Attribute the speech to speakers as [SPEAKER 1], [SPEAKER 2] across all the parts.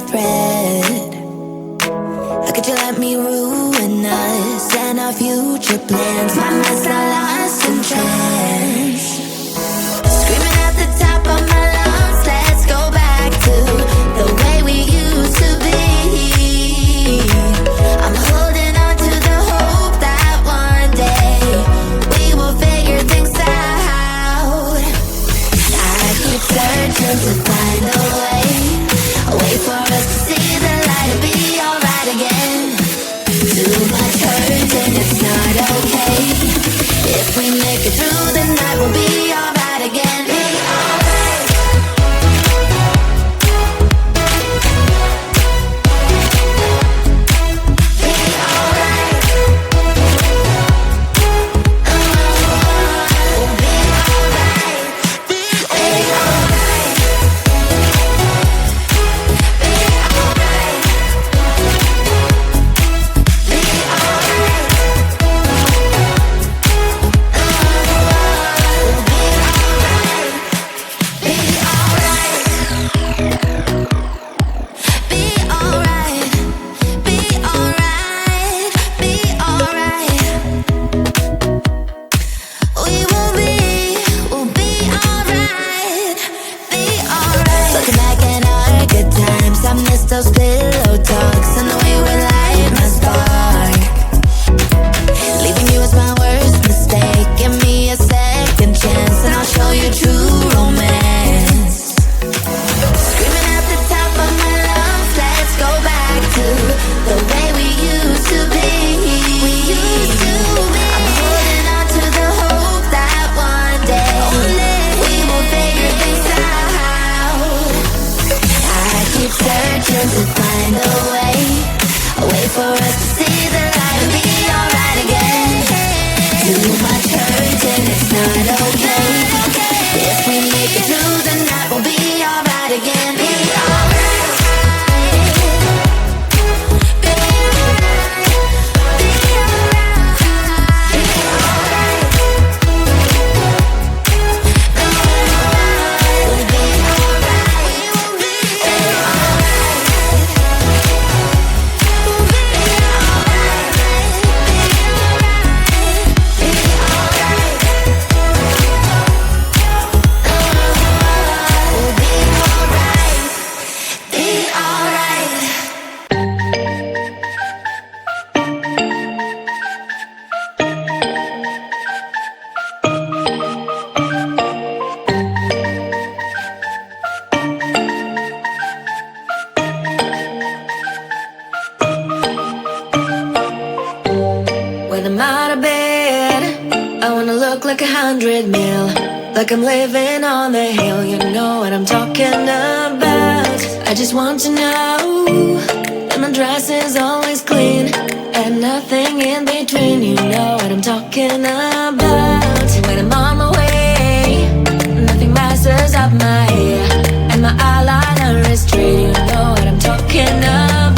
[SPEAKER 1] thread. How could you let me ruin us and our future plans? My mess are lost in trance. Screaming at the top of my lungs, let's go back to the way we used to be. I'm holding on to the hope that one day we will figure things out. I keep searching to find a way for us to see the light and be alright again. Too much hurt and it's not okay. If we make it through the night, we'll be alright again. Be alright. Be alright. We'll be alright. Be alright. Those pillow talks and the way we light my spark. Leaving you was my worst mistake. Give me a second chance and I'll show you true romance. Screaming at the top of my lungs, let's go back to the way we used to be. We used to be. I'm holding on to the hope that one day we will figure things out. I keep searching to find a way for us to see the light and be alright again. Too much hurt and it's not okay. If we make it through the night, we'll be alright again. Be alright. Be alright. Be alright. Be alright. We'll be alright. We'll be alright. When I'm out of bed, I wanna look like 100 mil, like I'm living on the hill. You know what I'm talking about. I just want to know that my dress is always clean and nothing in between. You know what I'm talking about. When I'm on my way, nothing messes up my hair and my eyeliner is straight. You know what I'm talking about.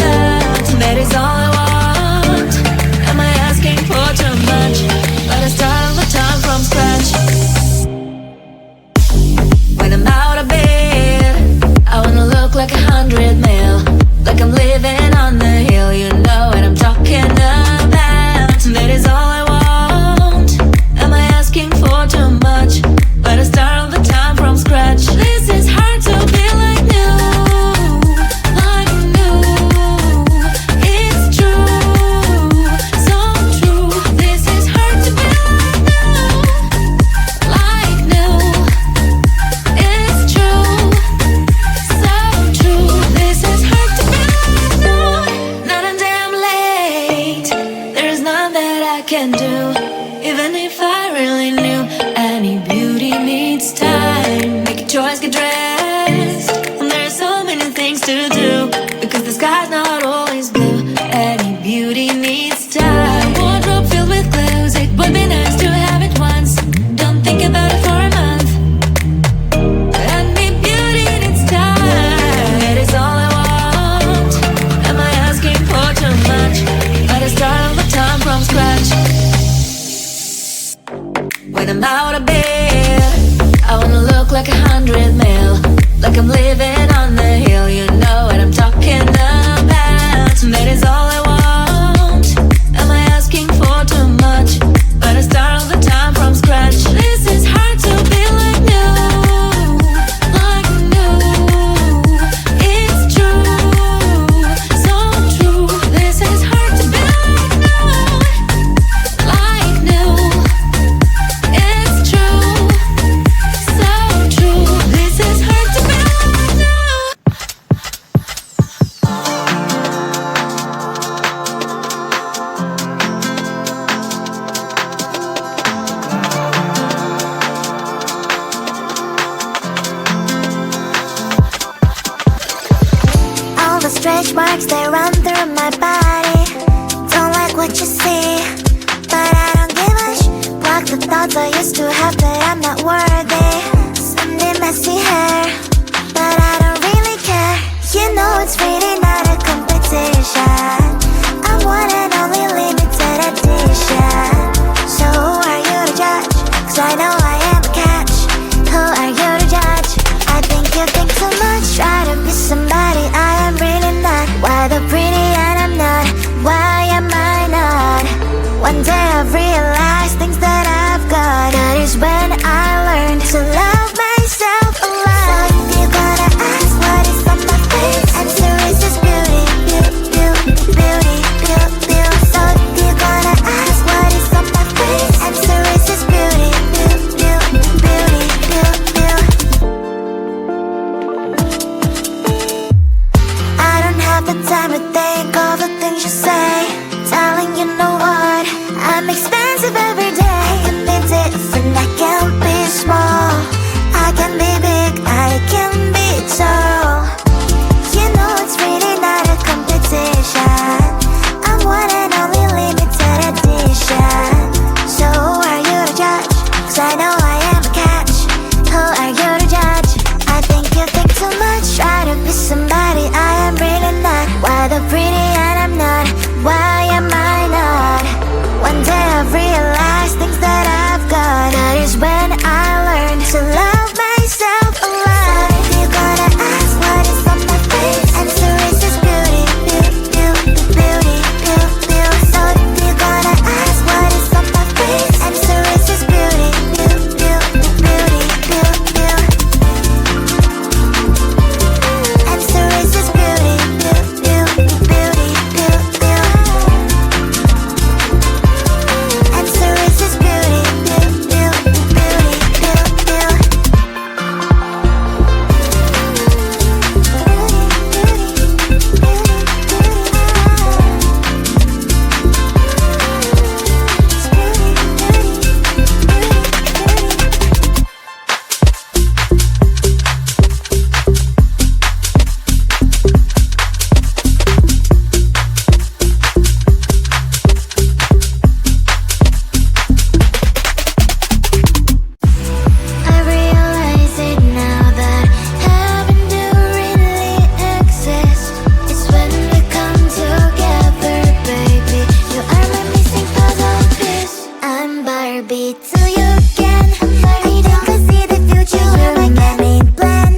[SPEAKER 1] That is all I want. Am I asking for too much? But I start all the time from scratch. When I'm out of bed, I wanna look like 100 mil, like I'm living on the hill. You know what I'm talking about. That is all I want. Am I asking for too much? But I start all the time from scratch. This is hard to be like new. stretch marks, they run through my body. Don't like what you see, but I don't give a block the thoughts I used to have that I'm not worthy. Sunday messy hair, but I don't really care. You know it's really not a competition. I'm one and only limited edition. So who are you to judge? 'Cause I know I am a catch. Who are you to judge? I think you think too much. Try to be somebody I am really not. Why the pretty and I'm not? Why am I not? One day I've realized things that I've got. That is when I learned to love myself a lot. So if you're gonna ask what is on my face, answer is just beauty, beauty, beauty, beauty, beauty, beauty. So if you're gonna ask what is on my face, answer is just beauty, beauty, beauty, beauty, beauty, beauty. I don't have the time to think all the things you say. Darling, you know what? I'm expensive every day. I can be different, I can be small. I can be big, I can be tall. You know it's really not a competition. I'm one and only limited edition. So who are you to judge? 'Cause I know I am a catch. Who are you to judge? I think you think too much. Try to be somebody I am really not. Why the pretty and I'm not? Why am I not? One day I've realized things that I've got. That is when I learned to love myself a lot. So if you're gonna ask what is on my face, answer is just beauty, beauty, beauty, beauty, beauty, beauty. So if you're gonna ask what is on my face, answer is just beauty, beauty, beauty, beauty, beauty, beauty. Answer is just beauty, beauty, beauty, beauty, beauty, beauty. Answer is just beauty, beauty, beauty, beauty, beauty, beauty. I realize it now that heaven do really exist. It's when we come together, baby. You are my missing puzzle piece. I'm Barbie till you again. I don't see the future. You're my main plan.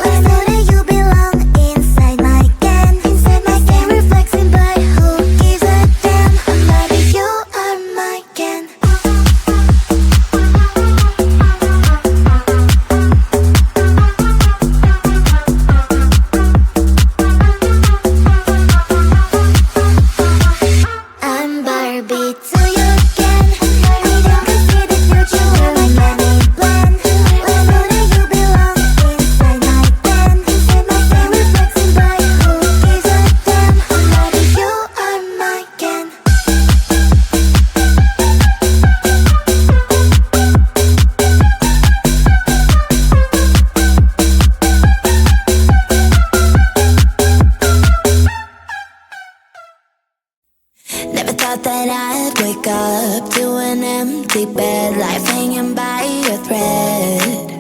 [SPEAKER 1] Let's know that you belong inside my can. Inside my can, reflexing, but who gives a damn? Barbie, you are my can. I'm Barbie till you again. I don't see the future. You're my main plan. Let's know that you belong inside my can. Inside my can, reflexing, but who gives a damn? Barbie, you are my can. Never thought that I'd wake up to an empty bed, life hanging by a thread.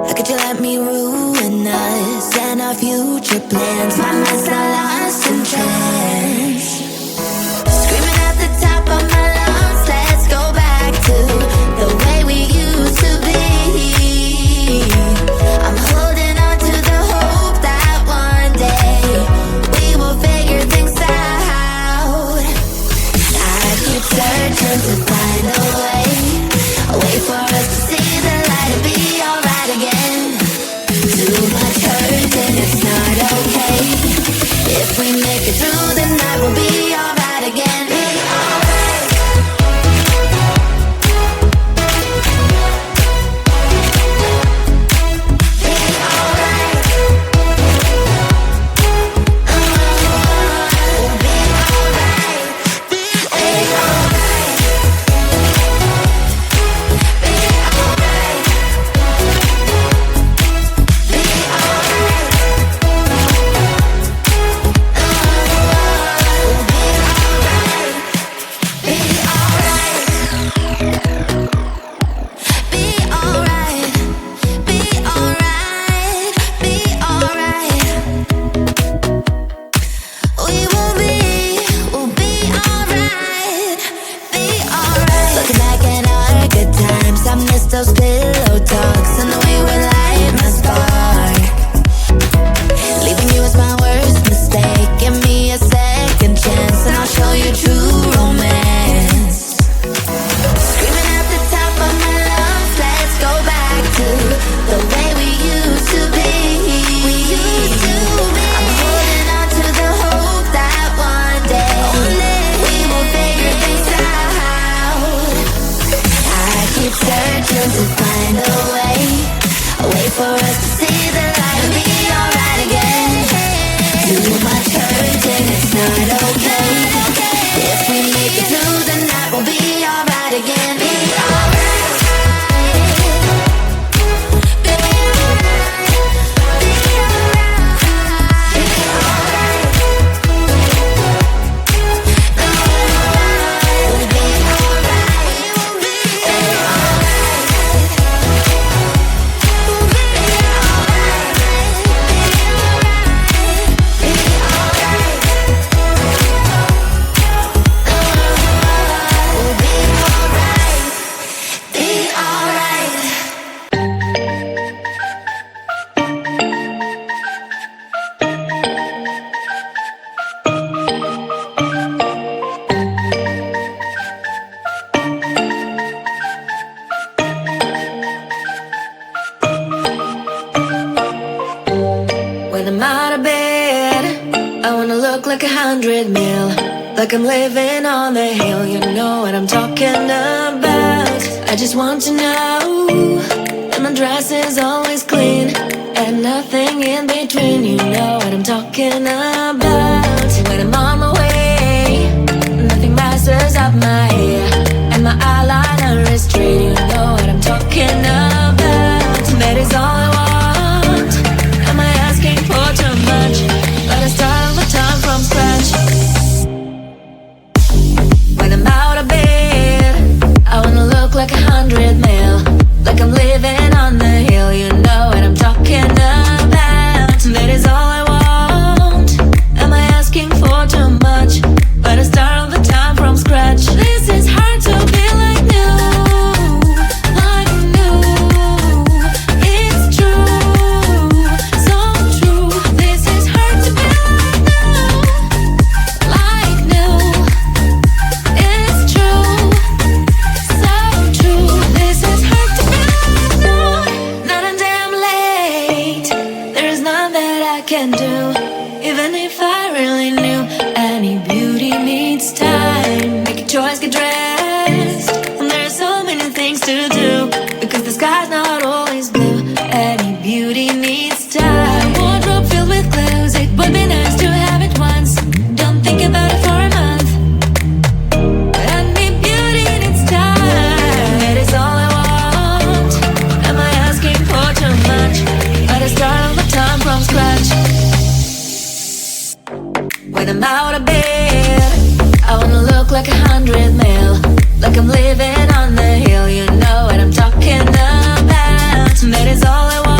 [SPEAKER 1] How could you let me ruin us and our future plans? My mind's not lost in trance. Screaming at the top of my lungs, let's go back to the way we used to be. I'm holding on to the hope that one day we will figure things out. I keep searching to find a way for us to see the light and be alright again. Too much hurt and it's not okay. If we make it through the night, we'll be alright again. Be alright. Be alright. We'll be alright. Be alright. Be alright. Be alright. much hurt and it's not okay. If we make it through the night, we'll be alright again. Be alright.
[SPEAKER 2] When I'm out of bed, I wanna look like 100 mil, like I'm living on the hill. You know what I'm talking about. I just want to know that my dress is always clean and nothing in between. You know what I'm talking about. When I'm on my way, nothing messes up my hair and my eyeliner is straight. You know what I'm talking about. That is all I want. Am I asking for too much? Let us start all the time from scratch. When I'm out of bed, I wanna look like 100 mil, like I'm living on the hill. You know what I'm talking about. That is all I want. Am I asking for too much? Let us start all the time from scratch. This is hard to be like new, like new. It's true, so true. This is hard to be like new, it's true, so true. This is hard to be like new. Not a damn late. There is none that I can do, even if I really knew. Any beauty needs time. Make a choice, get dressed. And there's so many things to do, because the sky's not always blue. Any beauty needs time. Wardrobe filled with clothes, it would be nice to have it once. Don't think about it for a month. Any beauty needs time. That is all I want. Am I asking for too much? Let us start all the time from scratch. When I'm out of bed, I wanna look like 100 mil, like I'm living on the hill. You know what I'm talking about. That is all I want.